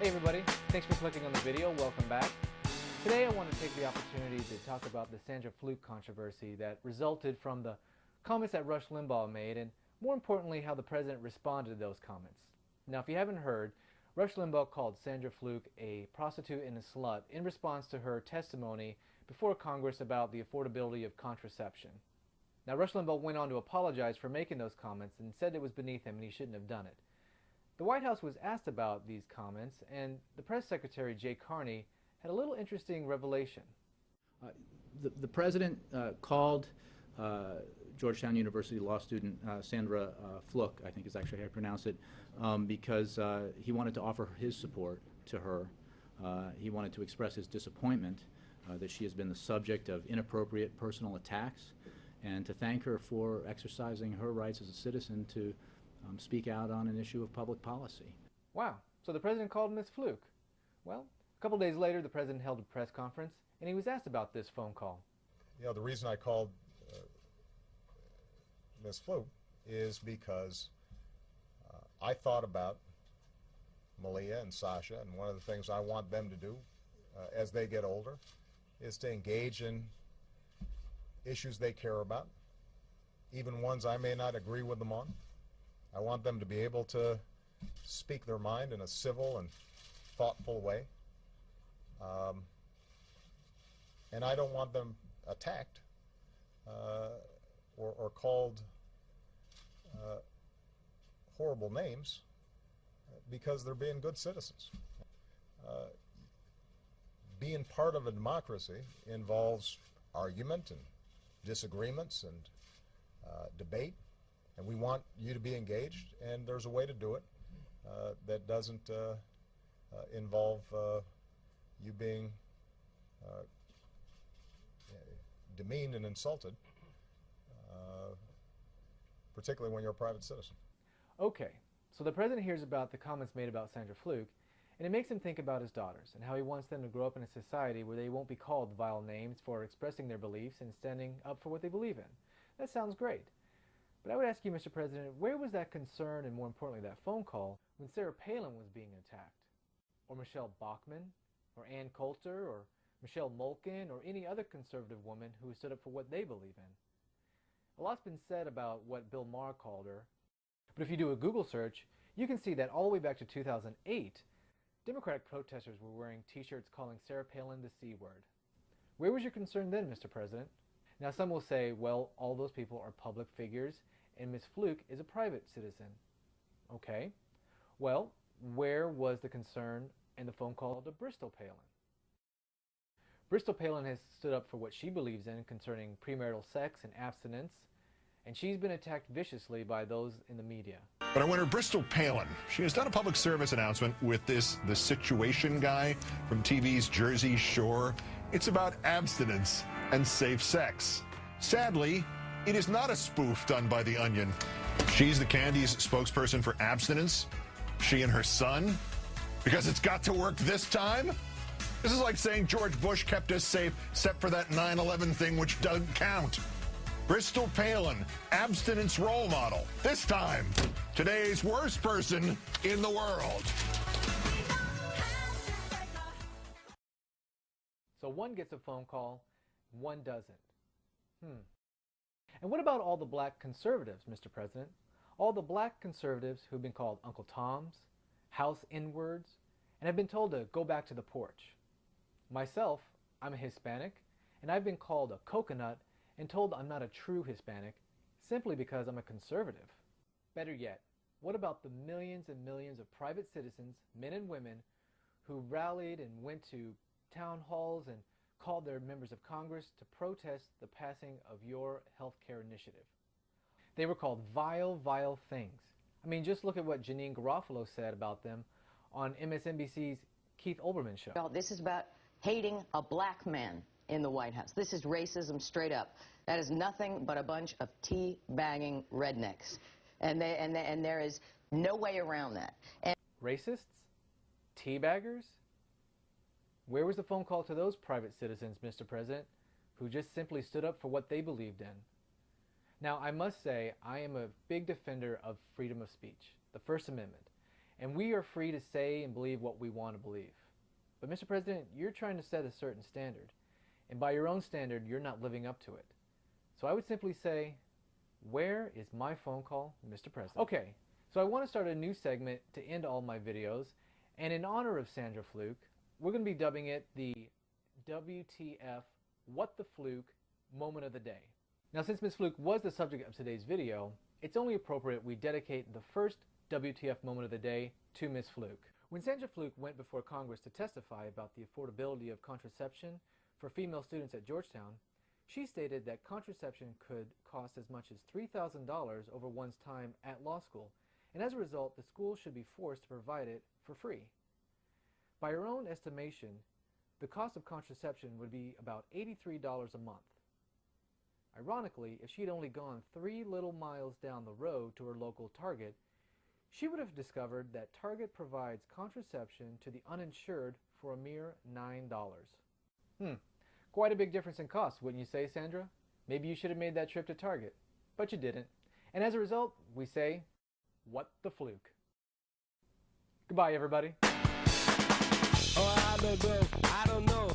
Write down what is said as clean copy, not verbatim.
Hey everybody, thanks for clicking on the video. Welcome back. Today I want to take the opportunity to talk about the Sandra Fluke controversy that resulted from the comments that Rush Limbaugh made, and more importantly how the president responded to those comments. Now if you haven't heard, Rush Limbaugh called Sandra Fluke a prostitute and a slut in response to her testimony before Congress about the affordability of contraception. Now Rush Limbaugh went on to apologize for making those comments and said it was beneath him and he shouldn't have done it. The White House was asked about these comments, and the press secretary, Jay Carney, had a little interesting revelation. The president called Georgetown University law student Sandra Fluke, I think is actually how I pronounce it, because he wanted to offer his support to her. He wanted to express his disappointment that she has been the subject of inappropriate personal attacks, and to thank her for exercising her rights as a citizen to speak out on an issue of public policy. Wow, so the president called Ms. Fluke. Well, a couple days later the president held a press conference and he was asked about this phone call. You know, the reason I called Ms. Fluke is because I thought about Malia and Sasha, and one of the things I want them to do as they get older is to engage in issues they care about, even ones I may not agree with them on. I want them to be able to speak their mind in a civil and thoughtful way. And I don't want them attacked or called horrible names because they're being good citizens. Being part of a democracy involves argument and disagreements and debate. And we want you to be engaged, and there's a way to do it that doesn't involve you being demeaned and insulted, particularly when you're a private citizen. Okay, so the president hears about the comments made about Sandra Fluke, and it makes him think about his daughters and how he wants them to grow up in a society where they won't be called vile names for expressing their beliefs and standing up for what they believe in. That sounds great. But I would ask you, Mr. President, where was that concern and more importantly that phone call when Sarah Palin was being attacked? Or Michelle Bachmann? Or Ann Coulter? Or Michelle Mulkin? Or any other conservative woman who stood up for what they believe in? A lot's been said about what Bill Maher called her, but if you do a Google search, you can see that all the way back to 2008, Democratic protesters were wearing t-shirts calling Sarah Palin the C word. Where was your concern then, Mr. President? Now some will say, well, all those people are public figures and Ms. Fluke is a private citizen. Okay, well, where was the concern in the phone call to Bristol Palin? Bristol Palin has stood up for what she believes in concerning premarital sex and abstinence, and she's been attacked viciously by those in the media. But I wonder, Bristol Palin, she has done a public service announcement with the Situation guy from TV's Jersey Shore. It's about abstinence and safe sex. Sadly, it is not a spoof done by The Onion. She's the Candy's spokesperson for abstinence. She and her son. Because it's got to work this time? This is like saying George Bush kept us safe, except for that 9/11 thing, which doesn't count. Bristol Palin, abstinence role model. This time, today's worst person in the world. So one gets a phone call, one doesn't. And what about all the black conservatives, Mr. President? All the black conservatives who've been called Uncle Toms, House N-words, and have been told to go back to the porch. Myself, I'm a Hispanic, and I've been called a coconut and told I'm not a true Hispanic simply because I'm a conservative. Better yet, what about the millions and millions of private citizens, men and women, who rallied and went to town halls and called their members of Congress to protest the passing of your health care initiative? They were called vile, vile things. I mean, just look at what Janine Garofalo said about them on MSNBC's Keith Olbermann show. Well, this is about hating a black man in the White House. This is racism straight up. That is nothing but a bunch of tea-bagging rednecks. And there is no way around that. And racists? Teabaggers? Where was the phone call to those private citizens, Mr. President, who just simply stood up for what they believed in? Now, I must say, I am a big defender of freedom of speech, the First Amendment. and we are free to say and believe what we want to believe. But Mr. President, you're trying to set a certain standard, and by your own standard, you're not living up to it. So I would simply say, where is my phone call, Mr. President? Okay, so I want to start a new segment to end all my videos, and in honor of Sandra Fluke, we're going to be dubbing it the WTF What the Fluke Moment of the Day. Now, since Ms. Fluke was the subject of today's video, it's only appropriate we dedicate the first WTF Moment of the Day to Ms. Fluke. When Sandra Fluke went before Congress to testify about the affordability of contraception for female students at Georgetown, she stated that contraception could cost as much as $3,000 over one's time at law school, and as a result, the school should be forced to provide it for free. By her own estimation, the cost of contraception would be about $83 a month. Ironically, if she'd only gone 3 little miles down the road to her local Target, she would have discovered that Target provides contraception to the uninsured for a mere $9. Quite a big difference in cost, wouldn't you say, Sandra? Maybe you should have made that trip to Target, but you didn't. And as a result, we say, what the fluke. Goodbye, everybody. Oh, I don't know.